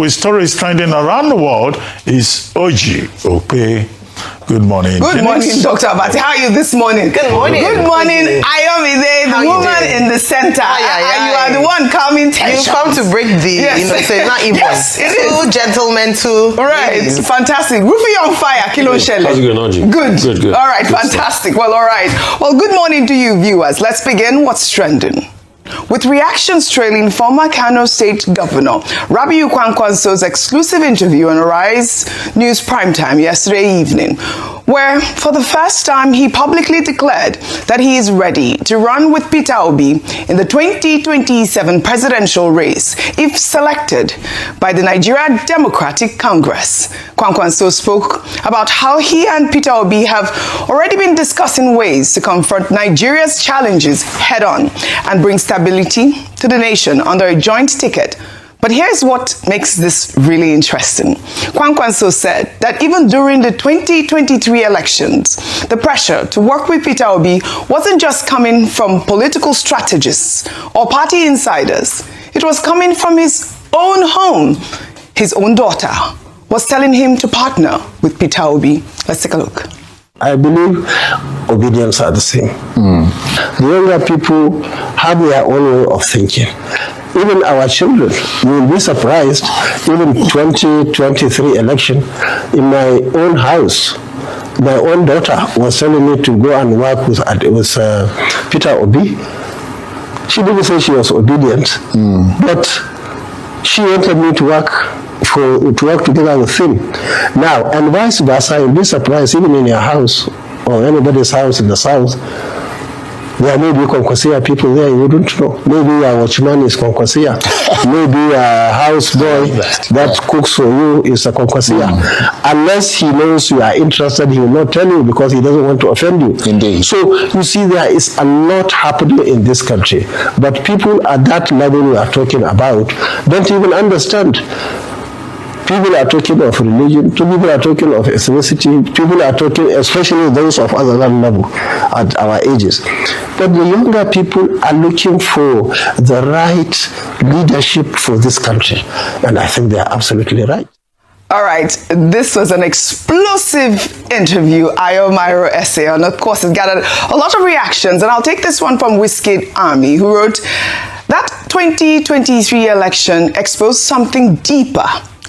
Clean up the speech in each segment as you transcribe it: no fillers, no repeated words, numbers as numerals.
with stories trending around the world is Obi. Good morning. Good morning, Dr. Abati. How are you this morning? Good morning. Good morning. Aide, the woman in the center. You are the one calming tension. You've come to break the, so it's not even. Yes, it is. Two gentlemen, two right. ladies. Fantastic. Rufy on fire. Kilo Shele. How's it going, Angie? Good. All right, fantastic. Well, all right. Well, good morning to you, viewers. Let's begin. What's trending? With reactions trailing former Kano State Governor Rabiu Kwankwaso's exclusive interview on Arise News Primetime yesterday evening, where for the first time he publicly declared that he is ready to run with Peter Obi in the 2027 presidential race if selected by the Nigeria Democratic Congress. Kwankwaso spoke about how he and Peter Obi have already been discussing ways to confront Nigeria's challenges head-on and bring stability to the nation under a joint ticket. But here's what makes this really interesting. Kwankwaso said that even during the 2023 elections, the pressure to work with Peter Obi wasn't just coming from political strategists or party insiders. It was coming from his own home. His own daughter was telling him to partner with Peter Obi. Let's take a look. I believe obedience are the same. The younger people have their own way of thinking. Even our children, you will be surprised, even 2023 election, in my own house, my own daughter was telling me to go and work with Peter Obi. She didn't say she was obedient, but she wanted me to work together with him. Now, and vice versa, you'll be surprised, even in your house or anybody's house in the south, there may be Kwankwasia people there you wouldn't know. Maybe a watchman is Kwankwasia. Maybe a house boy that cooks for you is a Kwankwasia. Unless he knows you are interested, he will not tell you because he doesn't want to offend you. Indeed. So you see, there is a lot happening in this country. But people at that level we are talking about don't even understand. People are talking of religion, people are talking of ethnicity, people are talking, especially those of other level at our ages. But the younger people are looking for the right leadership for this country. And I think they are absolutely right. All right, this was an explosive interview, Ayo Mairo essay, and of course it gathered a lot of reactions. And I'll take this one from Whiskey Army, who wrote that 2023 election exposed something deeper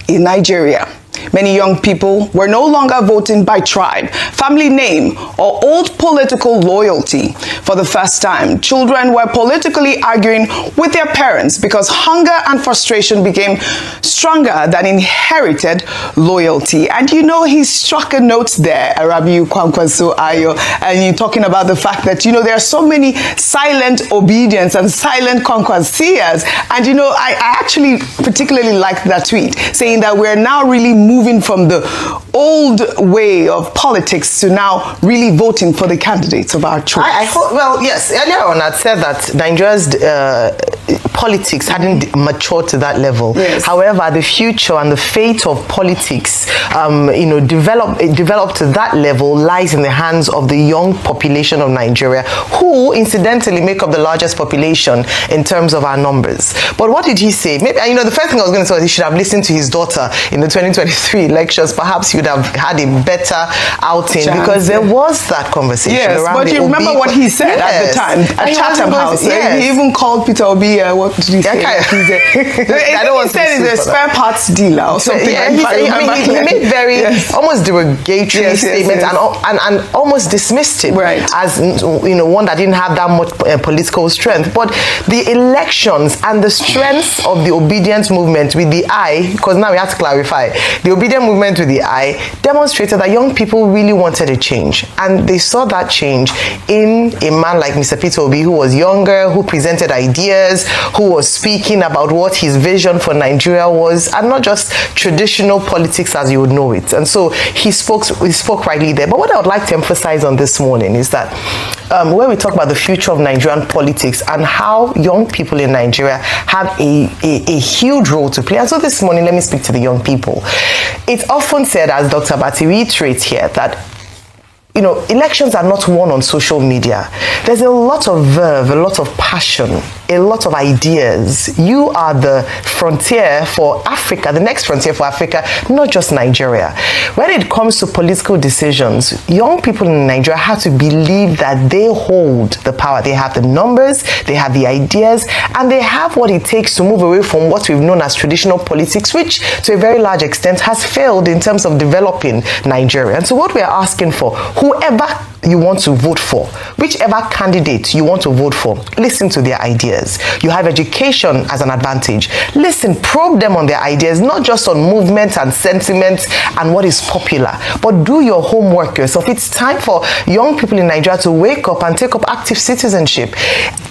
in Nigeria. Many young people were no longer voting by tribe, family name, or old political loyalty. For the first time, children were politically arguing with their parents because hunger and frustration became stronger than inherited loyalty. And you know, he struck a note there, Rabiu Kwankwaso Ayo, and you're talking about the fact that, you know, there are so many silent obedience and silent Kwankwasias. And, you know, I actually particularly liked that tweet, saying that we're now really moving from the old way of politics to now really voting for the candidates of our choice. I hope, well, yes, earlier on I said that Nigeria's politics hadn't matured to that level. Yes. However, the future and the fate of politics, developed to that level lies in the hands of the young population of Nigeria, who incidentally make up the largest population in terms of our numbers. But what did he say? Maybe, you know, the first thing I was going to say was he should have listened to his daughter in the 2023 elections. Perhaps he would have had a better outing because there was that conversation. Yes, around but you remember what he said at the time at Chatham House. Yes. He even called Peter Obi, what did he say? I don't want to say he's a spare parts dealer or something. Yeah, he made very almost derogatory statements and almost dismissed him as, you know, one that didn't have that much political strength. But the elections and the strength of the obedience movement with the eye, because now we have to clarify, the obedient movement with the eye demonstrated that young people really wanted a change, and they saw that change in a man like Mr. Peter Obi, who was younger, who presented ideas, who was speaking about what his vision for Nigeria was, and not just traditional politics as you would know it. And so he spoke rightly there. But what I would like to emphasize on this morning is that when we talk about the future of Nigerian politics and how young people in Nigeria have a huge role to play. And so this morning, let me speak to the young people. It's often said, as Dr. Abati reiterates here, that you know, elections are not won on social media. There's a lot of verve, a lot of passion a lot of ideas. You are the frontier for Africa, the next frontier for Africa, not just Nigeria. When it comes to political decisions, young people in Nigeria have to believe that they hold the power. They have the numbers, they have the ideas, and they have what it takes to move away from what we've known as traditional politics, which to a very large extent has failed in terms of developing Nigeria. And so what we're asking for, whoever you want to vote for, whichever candidate you want to vote for, listen to their ideas. You have education as an advantage. Listen, probe them on their ideas, not just on movement and sentiment and what is popular, but do your homework yourself. It's time for young people in Nigeria to wake up and take up active citizenship.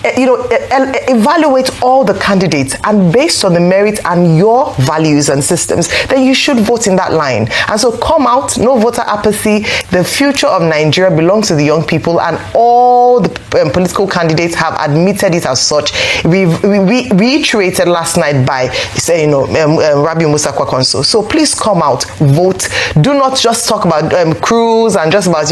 Evaluate all the candidates, and based on the merit and your values and systems, then you should vote in that line. And so come out, no voter apathy. The future of Nigeria belongs to the young people, and all the political candidates have admitted it as such. We reiterated last night by saying, Rabiu. So please come out, vote. Do not just talk about cruise and just about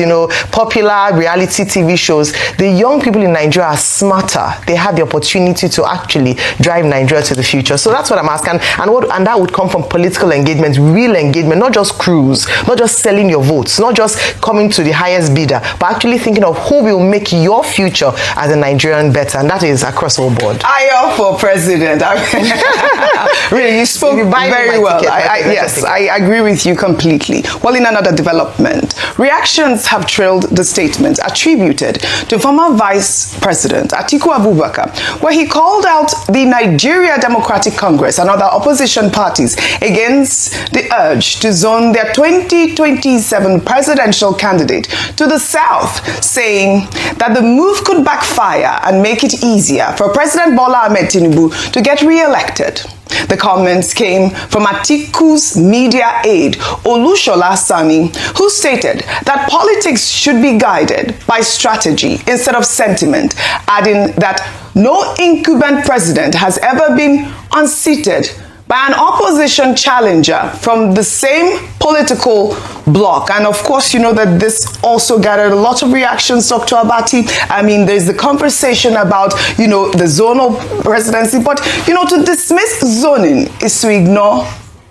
popular reality TV shows. The young people in Nigeria are smarter. They have the opportunity to actually drive Nigeria to the future. So that's what I'm asking, and that would come from political engagement, real engagement, not just cruise, not just selling your votes, not just coming to the highest bidder, but actually thinking of who will make your future as a Nigerian better, and that is across all board. I for president. Really, you spoke very well. Yes, I agree with you completely. Well, in another development, reactions have trailed the statement attributed to former Vice President Atiku Abubakar, where he called out the Nigeria Democratic Congress and other opposition parties against the urge to zone their 2027 presidential candidate to the south, saying that the move could backfire and make it easier for President Bola Ahmed Tinubu to get re-elected. The comments came from Atiku's media aide, Olusola Sanni, who stated that politics should be guided by strategy instead of sentiment, adding that no incumbent president has ever been unseated by an opposition challenger from the same political bloc. And of course, you know that this also gathered a lot of reactions, Dr. Abati. I mean, there's the conversation about, the zonal presidency, but, to dismiss zoning is to ignore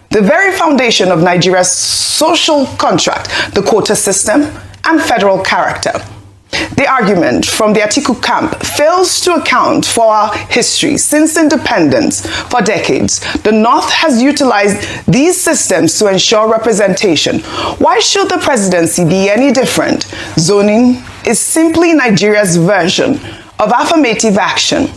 the very foundation of Nigeria's social contract, the quota system, and federal character. The argument from the Atiku camp fails to account for our history. Since independence, for decades, the North has utilized these systems to ensure representation. Why should the presidency be any different? Zoning is simply Nigeria's version of affirmative action.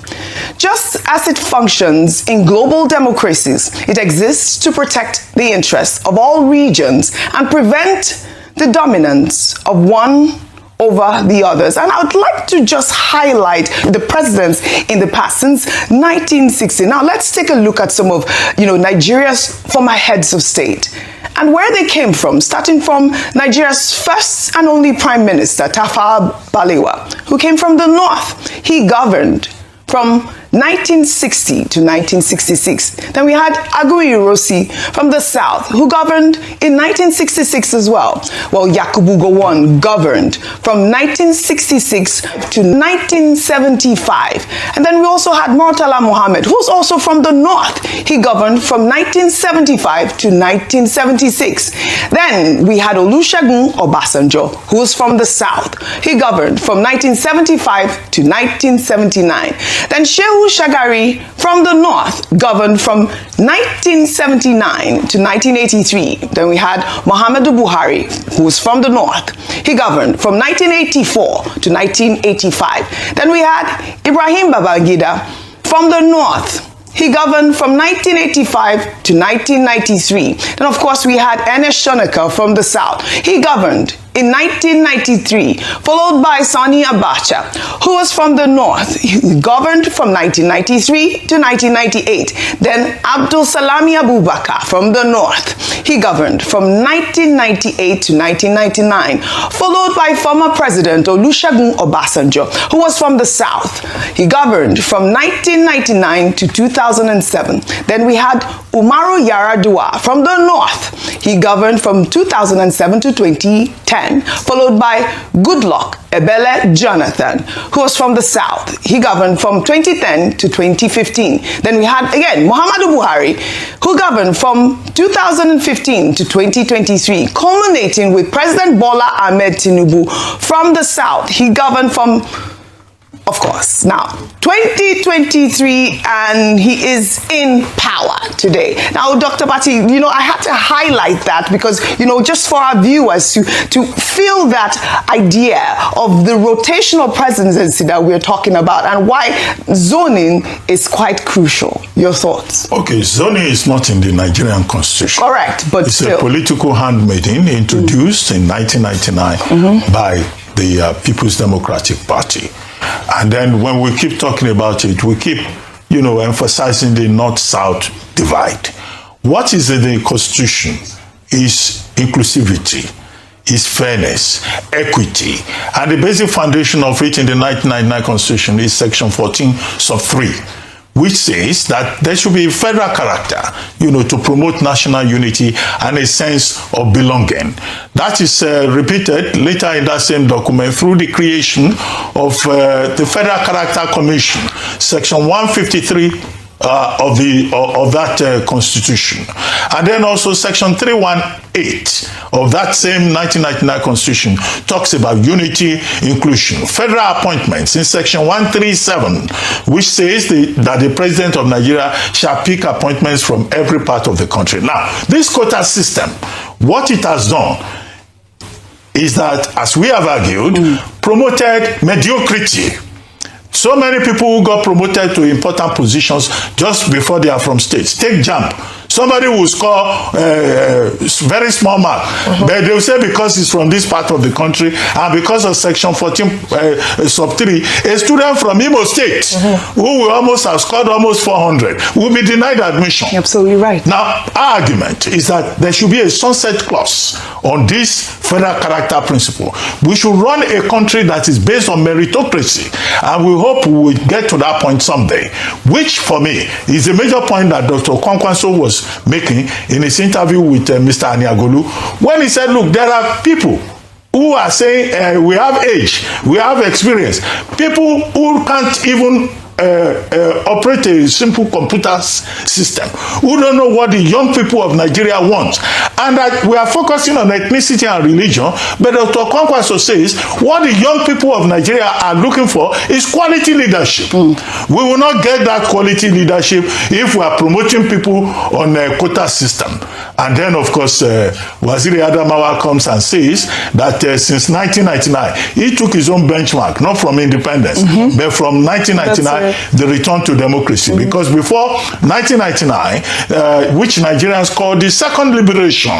Just as it functions in global democracies, it exists to protect the interests of all regions and prevent the dominance of one over the others. And I would like to just highlight the presidents in the past since 1960. Now let's take a look at some of Nigeria's former heads of state and where they came from, starting from Nigeria's first and only Prime Minister, Tafawa Balewa, who came from the north. He governed from 1960 to 1966. Then we had Agui Ironsi from the south, who governed in 1966 as well. Well, Yakubu Gowon governed from 1966 to 1975. And then we also had Murtala Mohammed, who's also from the north. He governed from 1975 to 1976. Then we had Olusegun Obasanjo, who was from the south. He governed from 1975 to 1979. Then Shehu Shagari from the north governed from 1979 to 1983. Then we had Muhammadu Buhari, who was from the north. He governed from 1984 to 1985. Then we had Ibrahim Babangida from the north. He governed from 1985 to 1993. Then, of course, we had Ernest Shonekan from the south. He governed in 1993, followed by Sani Abacha, who was from the north. He governed from 1993 to 1998. Then Abdul Salami Abubakar from the north. He governed from 1998 to 1999, followed by former President Olusegun Obasanjo, who was from the south. He governed from 1999 to 2007. Then we had Umaru Yar'Adua from the north. He governed from 2007 to 2010, followed by Goodluck Ebele Jonathan, who was from the South. He governed from 2010 to 2015. Then we had, again, Muhammadu Buhari, who governed from 2015 to 2023, culminating with President Bola Ahmed Tinubu from the South. He governed from, of course, now 2023, and he is in power today. Now, Dr. Bati, you know, I had to highlight that because, you know, just for our viewers to feel that idea of the rotational presidency that we're talking about and why zoning is quite crucial. Your thoughts? Okay, zoning is not in the Nigerian constitution. Correct, but it's still. a political handmaiden introduced in 1999 by the People's Democratic Party. And then when we keep talking about it, we keep, you know, emphasizing the North-South divide. What is in the Constitution is inclusivity, is fairness, equity. And the basic foundation of it in the 1999 Constitution is Section 14, sub 3, which says that there should be a federal character, you know, to promote national unity and a sense of belonging. That is repeated later in that same document through the creation of the Federal Character Commission, Section 153 of that Constitution. And then also Section 318 of that same 1999 Constitution talks about unity, inclusion. Federal appointments in Section 137, which says that the President of Nigeria shall pick appointments from every part of the country. Now, this quota system, what it has done is that, as we have argued, promoted mediocrity. So many people who got promoted to important positions just before they are from states. Take JAMB. Somebody will score a very small mark, but they will say because he's from this part of the country and because of Section 14 sub 3, a student from Imo State who will almost have scored almost 400 will be denied admission. You're absolutely right. Now, our argument is that there should be a sunset clause on this federal character principle. We should run a country that is based on meritocracy, and we hope we will get to that point someday, which for me is a major point that Dr. Obi-Kwankwaso was making in his interview with Mr. Aniagolu, when he said, look, there are people who are saying we have age, we have experience, people who can't even operate a simple computer system, who don't know what the young people of Nigeria want, and that we are focusing on ethnicity and religion. But Dr. Kwankwaso says what the young people of Nigeria are looking for is quality leadership. We will not get that quality leadership if we are promoting people on a quota system. And then, of course, Waziri Adamawa comes and says that since 1999, he took his own benchmark, not from independence, but from 1999, the return to democracy. Because before 1999, which Nigerians call the second liberation,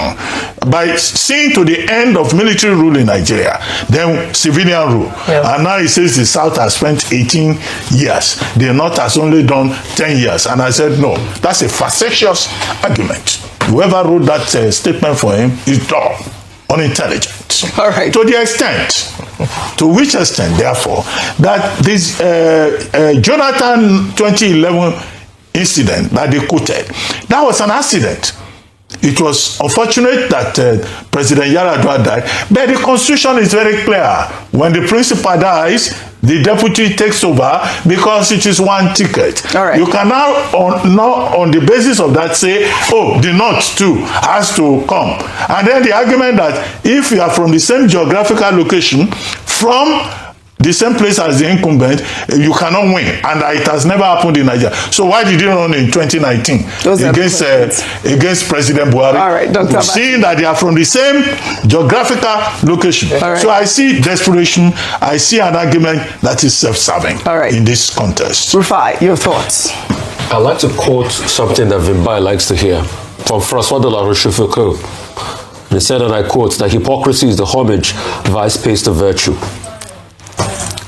by seeing to the end of military rule in Nigeria, then civilian rule. And now he says the South has spent 18 years. The North has only done 10 years. And I said, no, that's a facetious argument. Whoever wrote that statement for him is dumb, unintelligent. All right. To the extent, to which extent, therefore, that this Jonathan 2011 incident that they quoted, that was an accident. It was unfortunate that President Yaradua died, but the Constitution is very clear. When the principal dies, the deputy takes over because it is one ticket. All right. You can now on the basis of that say, oh, the North too has to come. And then the argument that if you are from the same geographical location, from the same place as the incumbent, you cannot win. And it has never happened in Nigeria. So why did you run in 2019 against President Buhari? All right, Dr. Seeing that they are from the same geographical location. All right. So I see desperation. I see an argument that is self-serving in this contest. Rufai, your thoughts? I'd like to quote something that Vimbai likes to hear from François de la Rochefoucauld. He said, and I quote, that hypocrisy is the homage vice pays to virtue.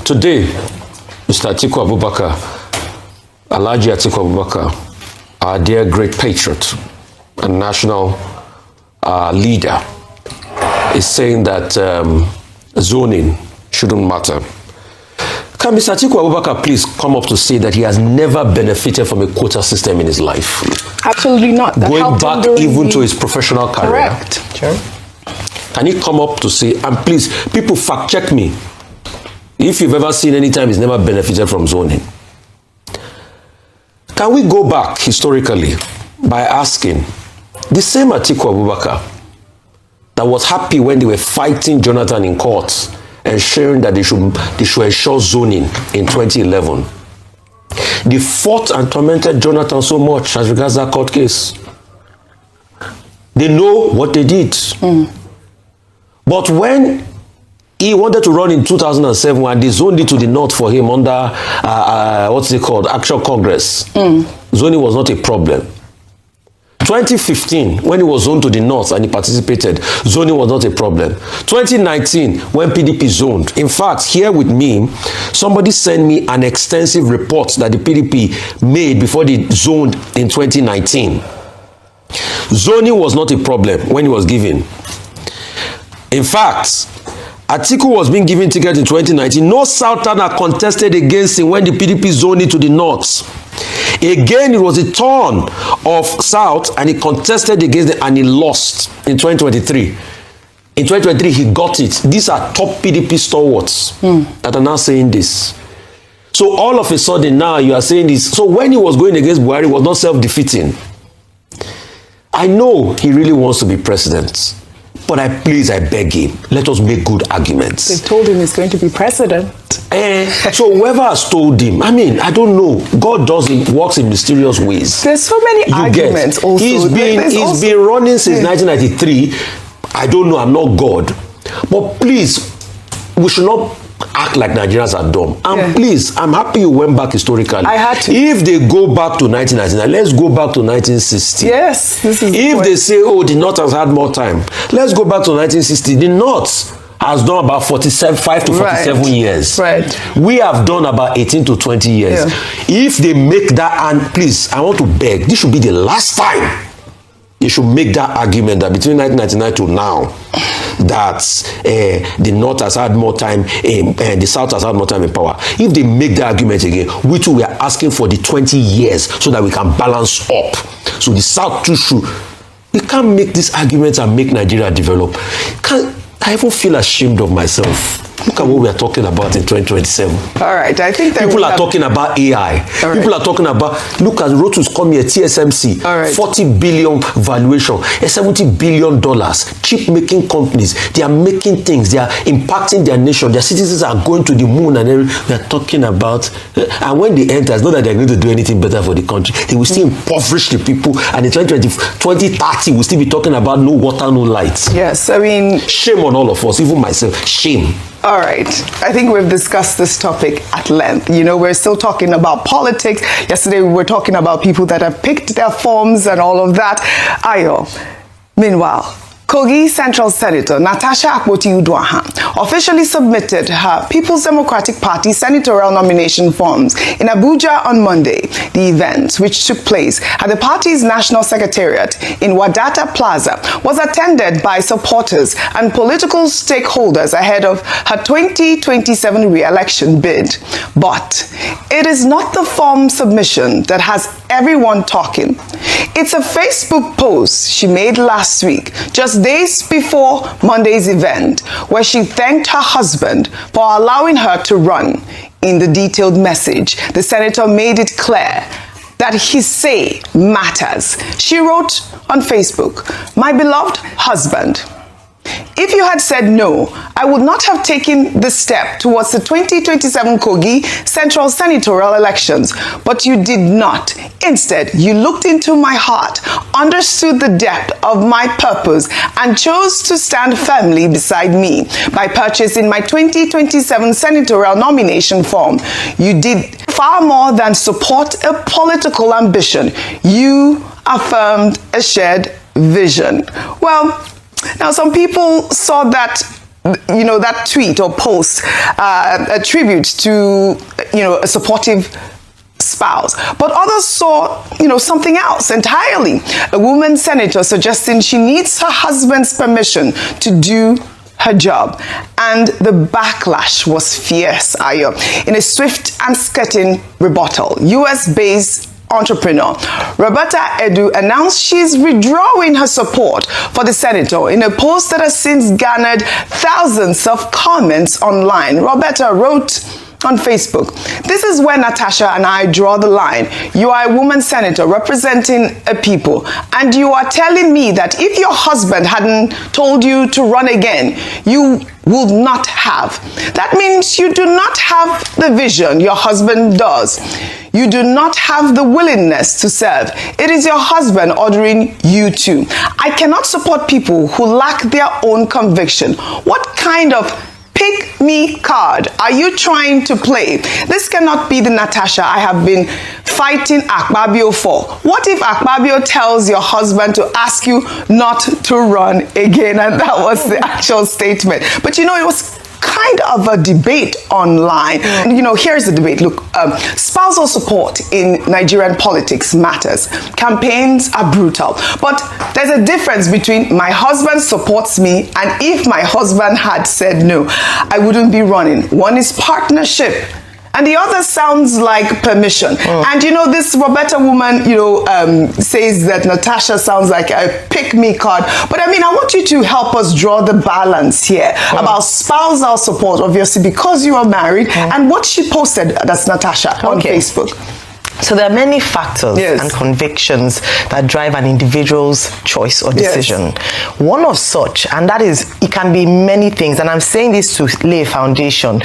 Today, Mr. Atiku Abubakar, Alhaji Atiku Abubakar, our dear great patriot and national leader, is saying that zoning shouldn't matter. Can Mr. Atiku Abubakar please come up to say that he has never benefited from a quota system in his life? Absolutely not. That Going back even to his professional career. Correct. Sure. Can he come up to say, and please, people fact check me, if you've ever seen any time he's never benefited from zoning. Can we go back historically by asking the same Atiku Abubakar that was happy when they were fighting Jonathan in court, ensuring that they should ensure zoning in 2011. They fought and tormented Jonathan so much as regards that court case. They know what they did. But when he wanted to run in 2007 and they zoned it to the north for him under, what's it called, Action Congress, zoning was not a problem. 2015, when he was zoned to the north and he participated, zoning was not a problem. 2019, when PDP zoned. In fact, here with me, somebody sent me an extensive report that the PDP made before they zoned in 2019. Zoning was not a problem when he was given. In fact, Atiku was being given ticket in 2019. No Southerner contested against him when the PDP zoned it to the north. Again, it was a turn of South and he contested against it and he lost in 2023. In 2023, he got it. These are top PDP stalwarts that are now saying this. So all of a sudden now you are saying this. So when he was going against Buhari, it was not self-defeating. I know he really wants to be president. But I beg him, let us make good arguments. They told him he's going to be president. So whoever has told him, I mean, I don't know. God works in mysterious ways. There's so many arguments also. He's been running since 1993. I don't know, I'm not God. But please, we should not act like Nigerians are dumb. And please, I'm happy you went back historically. I had to. If they go back to 1999, let's go back to 1960. Yes, this is if they say, oh, the North has had more time, let's go back to 1960. The North has done about 45 to 47 years. Right. We have done about 18 to 20 years. Yeah. If they make that, and please, I want to beg, this should be the last time you should make that argument that between 1999 to now, that the North has had more time and the South has had more time in power. If they make that argument again, which we are asking for the 20 years so that we can balance up. So the South too should. We can't make these arguments and make Nigeria develop. I even feel ashamed of myself. Look at what we are talking about in 2027. All right, I think that people are talking about AI. Right. People are talking about, look at Rotus come here, TSMC, right. 40 billion valuation, $70 billion, chip making companies. They are making things, they are impacting their nation. Their citizens are going to the moon and everything. We are talking about, and when they enter, it's not that they're going to do anything better for the country. They will still impoverish the people, and in 2030, we'll still be talking about no water, no lights. Yes, I mean, shame on all of us, even myself, shame. All right. I think we've discussed this topic at length. You know, we're still talking about politics. Yesterday, we were talking about people that have picked their forms and all of that. Ayo. Meanwhile, Kogi Central Senator Natasha Akpoti officially submitted her People's Democratic Party senatorial nomination forms in Abuja on Monday. The event, which took place at the party's national secretariat in Wadata Plaza, was attended by supporters and political stakeholders ahead of her 2027 re-election bid. But it is not the form submission that has everyone talking. It's a Facebook post she made last week, just days before Monday's event, where she thanked her husband for allowing her to run. In the detailed message, the senator made it clear that his say matters. She wrote on Facebook, "My beloved husband, if you had said no, I would not have taken this step towards the 2027 Kogi Central Senatorial elections, but you did not. Instead, you looked into my heart, understood the depth of my purpose, and chose to stand firmly beside me by purchasing my 2027 senatorial nomination form. You did far more than support a political ambition. You affirmed a shared vision." Well, now, some people saw that, you know, that tweet or post a tribute to, you know, a supportive spouse. But others saw, you know, something else entirely. A woman senator suggesting she needs her husband's permission to do her job, and the backlash was fierce, Ayo. In a swift and scathing rebuttal, US-based entrepreneur Roberta Edu announced she's withdrawing her support for the senator in a post that has since garnered thousands of comments online. Roberta wrote on Facebook, "This is where Natasha and I draw the line. You are a woman senator representing a people, and you are telling me that if your husband hadn't told you to run again, you would not have. That means you do not have the vision your husband does. You do not have the willingness to serve. It is your husband ordering you to. I cannot support people who lack their own conviction. What kind of pick me card are you trying to play? This cannot be the Natasha I have been fighting Akpabio for. What if Akpabio tells your husband to ask you not to run again?" And that was the actual statement. But you know, it was kind of a debate online. You know, here's the debate. Look, spousal support in Nigerian politics matters. Campaigns are brutal. But there's a difference between my husband supports me and if my husband had said no, I wouldn't be running. One is partnership, and the other sounds like permission. And you know, this Roberta woman, you know, says that Natasha sounds like a pick-me card. But I mean, I want you to help us draw the balance here about spousal support, obviously, because you are married, and what she posted, that's Natasha, on Facebook. So there are many factors and convictions that drive an individual's choice or decision. One of such, and that is, it can be many things, and I'm saying this to lay a foundation,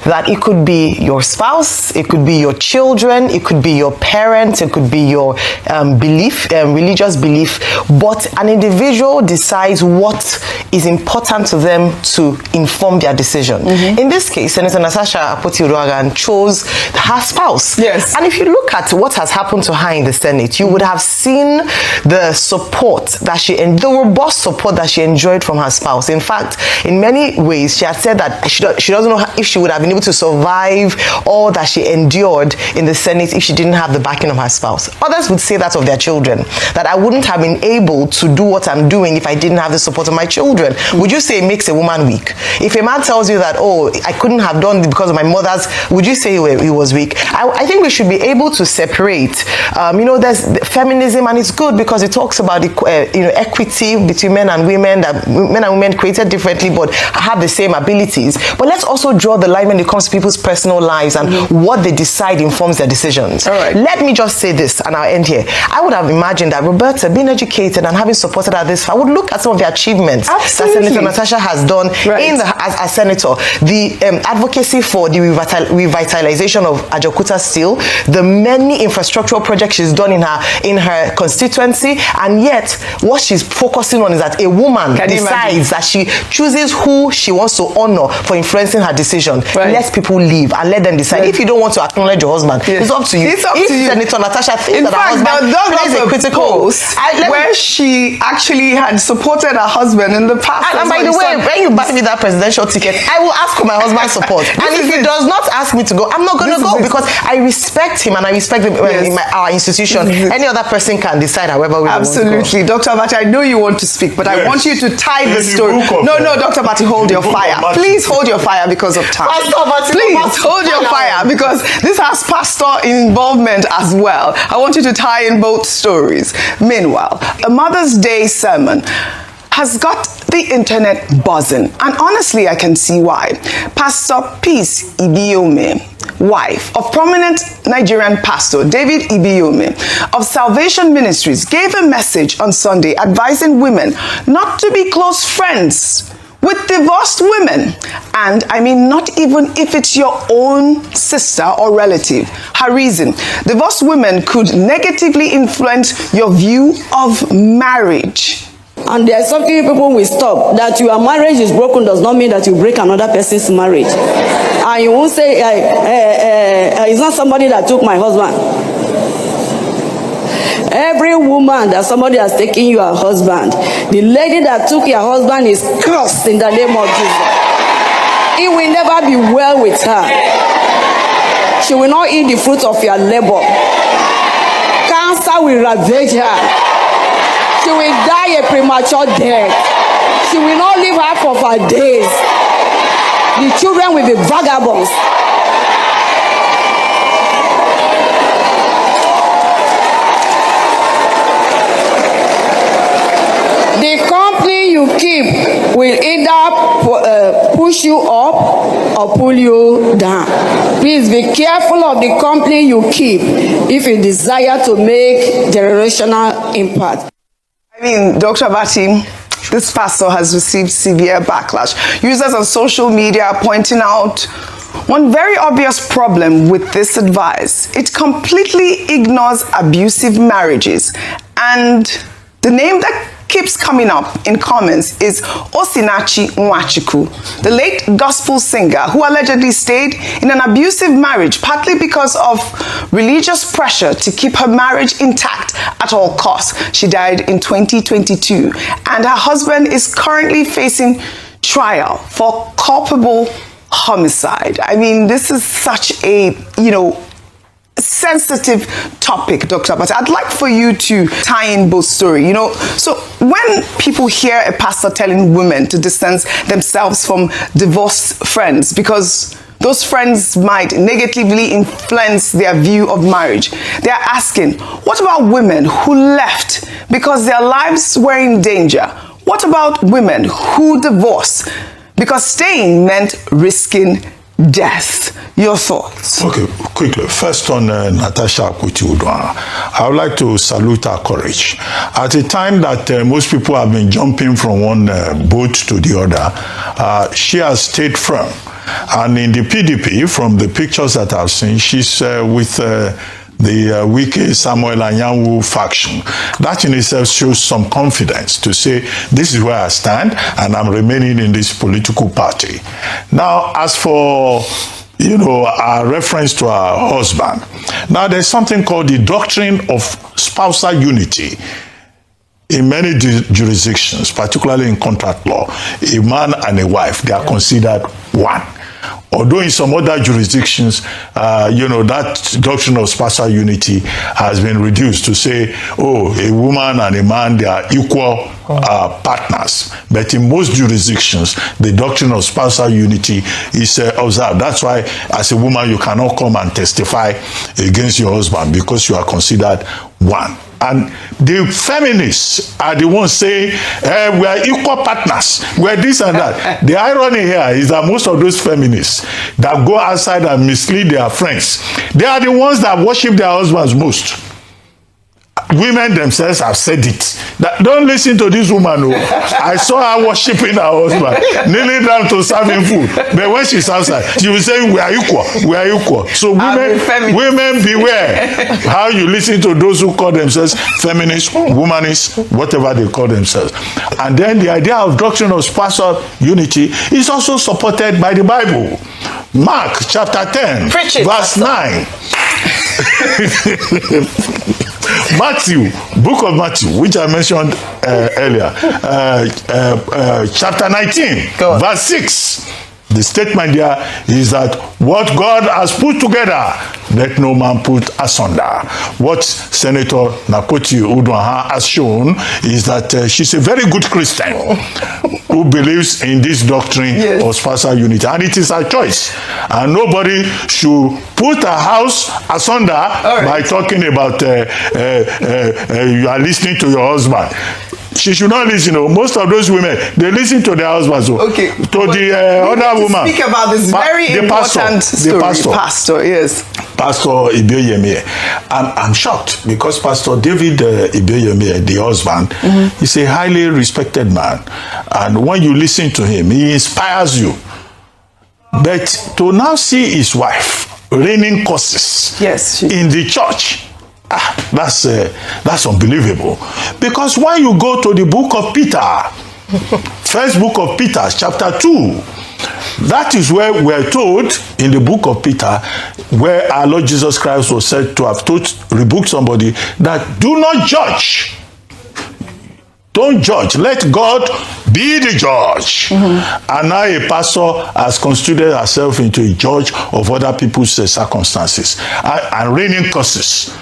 that it could be your spouse, it could be your children, it could be your parents, it could be your religious belief, but an individual decides what is important to them to inform their decision. In this case, Senator Natasha Akpoti chose her spouse. And if you look at what has happened to her in the Senate, you would have seen the support that the robust support that she enjoyed from her spouse. In fact, in many ways, she has said that she doesn't know if she would have been able to survive all that she endured in the Senate if she didn't have the backing of her spouse. Others would say that of their children, that I wouldn't have been able to do what I'm doing if I didn't have the support of my children. Would you say it makes a woman weak? If a man tells you that, oh, I couldn't have done it because of my mother's, would you say he was weak? I think we should be able to separate. You know, there's feminism, and it's good because it talks about equity between men and women, that men and women created differently but have the same abilities. But let's also draw the line when it comes to people's personal lives and what they decide informs their decisions. Let me just say this, and I'll end here. I would have imagined that Roberta, being educated and having supported her this far, would look at some of the achievements that Senator Natasha has done as senator. The advocacy for the revitalization of Ajaokuta Steel, the many infrastructural projects she's done in her constituency, and yet what she's focusing on is that a woman decides that she chooses who she wants to honor for influencing her decision. Let people live and let them decide. If you don't want to acknowledge your husband, it's up to you. If Senator Natasha thinks that her husband plays a critical post where she actually had supported her husband in the past. And by the way, when you buy me that presidential ticket, I will ask for my husband's support. And if he does not ask me to go, I'm not going to go, because I respect him and I respect our institution. Any other person can decide however we want to go. Absolutely. Dr. Abati, I know you want to speak, but I want you to tie the story. No, Dr. Abati, hold your fire. Please hold your fire because of time. Please hold your fire because this has pastor involvement as well. I want you to tie in both stories. Meanwhile, a Mother's Day sermon has got the internet buzzing, and honestly I can see why. Pastor Peace Ibiome, wife of prominent Nigerian pastor David Ibiome of Salvation Ministries, gave a message on Sunday advising women not to be close friends with divorced women. And I mean, not even if it's your own sister or relative. Her reason: divorced women could negatively influence your view of marriage. And there's something people will stop. That your marriage is broken does not mean that you break another person's marriage. And you won't say, it's not somebody that took my husband. Every woman that somebody has taken your husband, the lady that took your husband is cursed in the name of Jesus. It will never be well with her. She will not eat the fruit of your labor. Cancer will ravage her. She will die a premature death. She will not live half of her days. The children will be vagabonds. The company you keep will either push you up or pull you down. Please be careful of the company you keep if you desire to make generational impact. I mean, Dr. Abati, this pastor has received severe backlash. Users on social media are pointing out one very obvious problem with this advice. It completely ignores abusive marriages. And the name that keeps coming up in comments is Osinachi Nwachukwu, the late gospel singer who allegedly stayed in an abusive marriage partly because of religious pressure to keep her marriage intact at all costs. She died in 2022, and her husband is currently facing trial for culpable homicide. I mean, this is such a, sensitive topic, Dr. But I'd like for you to tie in both stories. So when people hear a pastor telling women to distance themselves from divorced friends because those friends might negatively influence their view of marriage, they're asking, what about women who left because their lives were in danger? What about women who divorced because staying meant risking death? Your thoughts? Okay, quickly. First on Natasha Akpoti. I would like to salute her courage. At a time that most people have been jumping from one boat to the other, she has stayed firm. And in the PDP, from the pictures that I've seen, she's with the Wike Samuel Anyanwu faction. That in itself shows some confidence to say, this is where I stand and I'm remaining in this political party. Now, as for our reference to our husband, now there's something called the doctrine of spousal unity. In many jurisdictions, particularly in contract law, a man and a wife, they are considered one. Although in some other jurisdictions, that doctrine of spousal unity has been reduced to say, a woman and a man, they are equal partners. But in most jurisdictions, the doctrine of spousal unity is observed. That's why, as a woman, you cannot come and testify against your husband because you are considered one. And the feminists are the ones saying, we are equal partners, we are this and that. The irony here is that most of those feminists that go outside and mislead their friends, they are the ones that worship their husbands most. Women themselves have said it. That, don't listen to this woman. I saw her worshiping her husband, kneeling down to serve him food. But when she's outside, she will say, we are equal, we are equal. So women beware how you listen to those who call themselves feminists, womanists, whatever they call themselves. And then the idea of doctrine of spousal unity is also supported by the Bible. Mark chapter 10, verse 9. Matthew, book of Matthew, which I mentioned earlier, chapter 19, verse 6. The statement there is that what God has put together, let no man put asunder. What Senator Akpoti has shown is that she's a very good Christian who believes in this doctrine of spousal unity. And it is her choice. And nobody should put a house asunder by talking about you are listening to your husband. She should not listen. Most of those women, they listen to their husbands. Okay. To the other woman. Speak about this very important story. Pastor, yes. Pastor Ibeyeme. I'm shocked because Pastor David Ibeyeme, the husband, is a highly respected man. And when you listen to him, he inspires you. But to now see his wife raining curses in the church, that's unbelievable. Because when you go to the book of Peter, first book of Peter, chapter 2, that is where we're told in the book of Peter, where our Lord Jesus Christ was said to have rebuked somebody, that do not judge. Don't judge. Let God be the judge. And now a pastor has constituted herself into a judge of other people's circumstances and raining curses.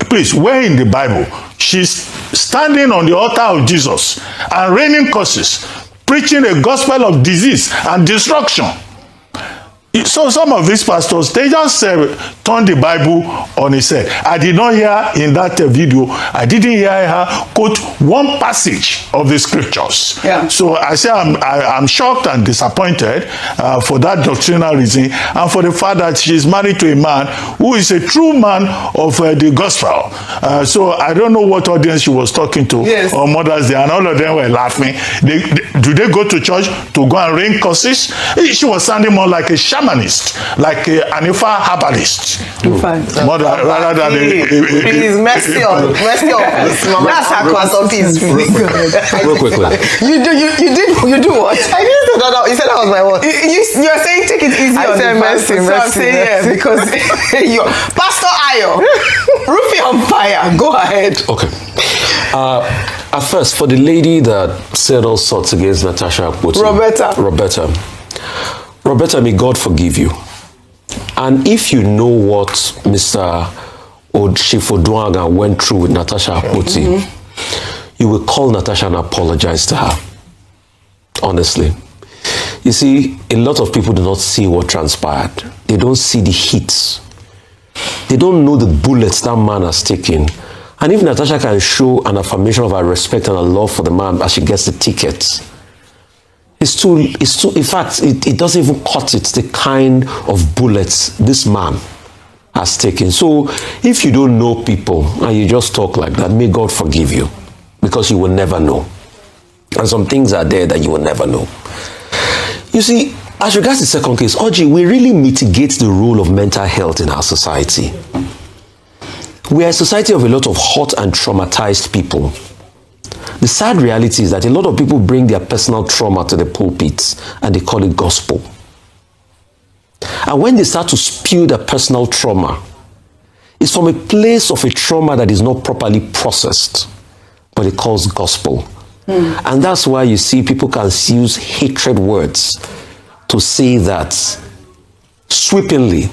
Please, where in the Bible she's standing on the altar of Jesus and raining curses? preaching a gospel of disease and destruction. So some of these pastors, they just turn the Bible on its head. I did not hear in that video, I didn't hear her quote one passage of the scriptures. Yeah. So I say I'm shocked and disappointed for that doctrinal reason, and for the fact that she's married to a man who is a true man of the gospel. So I don't know what audience she was talking to on Mother's Day, and all of them were laughing. Do they go to church to go and rain curses? She was sounding more like a shamanist, like an Ifa herbalist. Rather than please, mercy on us. That's her consulting. Real quickly. You do what? I didn't say that. You said that was my word. You're saying take it easy on the mercy. I'm saying yeah, because Pastor Ayo, Rufy on fire. Go ahead. Okay. At first, for the lady that said all sorts against Natasha Akpoti, Roberta, may God forgive you. And if you know what Mr. Oshifo went through with Natasha Akpoti, you will call Natasha and apologize to her. Honestly. You see, a lot of people do not see what transpired. They don't see the hits. They don't know the bullets that man has taken. And if Natasha can show an affirmation of her respect and her love for the man as she gets the tickets, it's too, in fact, it doesn't even cut it, the kind of bullets this man has taken. So if you don't know people and you just talk like that, may God forgive you, because you will never know. And some things are there that you will never know. You see, as regards the second case, Oji, we really mitigate the role of mental health in our society. We are a society of a lot of hurt and traumatized people. The sad reality is that a lot of people bring their personal trauma to the pulpits and they call it gospel. And when they start to spew their personal trauma, it's from a place of a trauma that is not properly processed, but it calls gospel. And that's why you see people can use hatred words to say that sweepingly,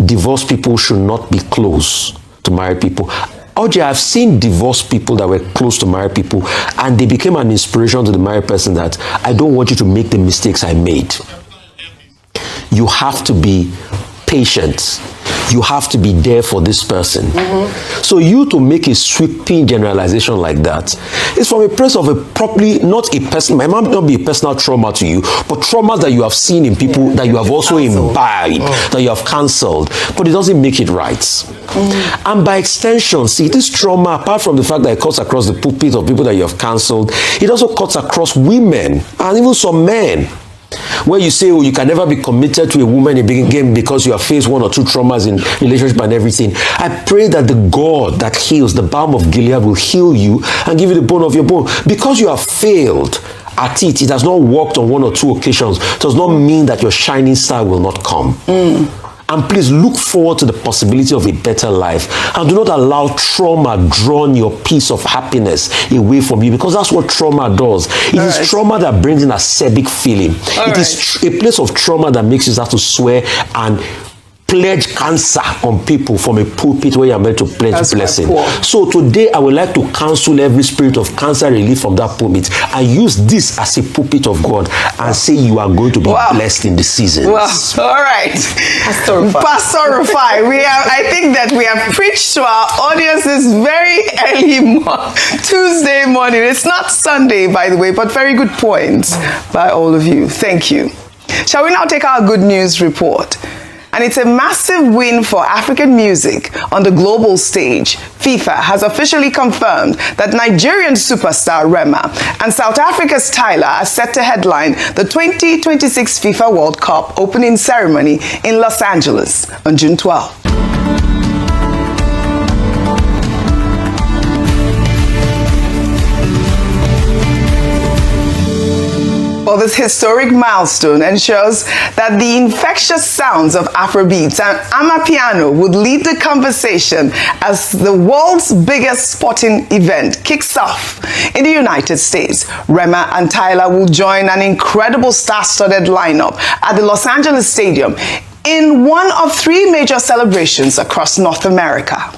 divorced people should not be close to married people. OJ, I've seen divorced people that were close to married people, and they became an inspiration to the married person that I don't want you to make the mistakes I made. You have to be patient. You have to be there for this person. So you to make a sweeping generalization like that is from a place of a properly, not a personal, it might not be a personal trauma to you, but trauma that you have seen in people that you have also imbibed, that you have cancelled, but it doesn't make it right. And by extension, see, this trauma, apart from the fact that it cuts across the pulpit of people that you have cancelled, it also cuts across women and even some men. Where you say, oh, you can never be committed to a woman again because you have faced one or two traumas in relationship and everything. I pray that the God that heals, the balm of Gilead, will heal you and give you the bone of your bone. Because you have failed at it, it has not worked on one or two occasions, does not mean that your shining star will not come. And please look forward to the possibility of a better life. And do not allow trauma draw your piece of happiness away from you, because that's what trauma does. It is trauma that brings in a acerbic feeling. It is a place of trauma that makes you have to swear and pledge cancer on people from a pulpit where you are meant to pledge blessing. So today I would like to cancel every spirit of cancer relief from that pulpit and use this as a pulpit of God and say you are going to be blessed in the season. Well, all right. Pastor Rufai, I think that we have preached to our audiences very early Tuesday morning. It's not Sunday, by the way, but very good points by all of you. Thank you. Shall we now take our good news report? And it's a massive win for African music on the global stage. FIFA has officially confirmed that Nigerian superstar Rema and South Africa's Tyler are set to headline the 2026 FIFA World Cup opening ceremony in Los Angeles on June 12th. Well, this historic milestone ensures that the infectious sounds of Afrobeats and Amapiano would lead the conversation as the world's biggest sporting event kicks off in the United States. Rema and Tyler will join an incredible star-studded lineup at the Los Angeles Stadium in one of 3 major celebrations across North America.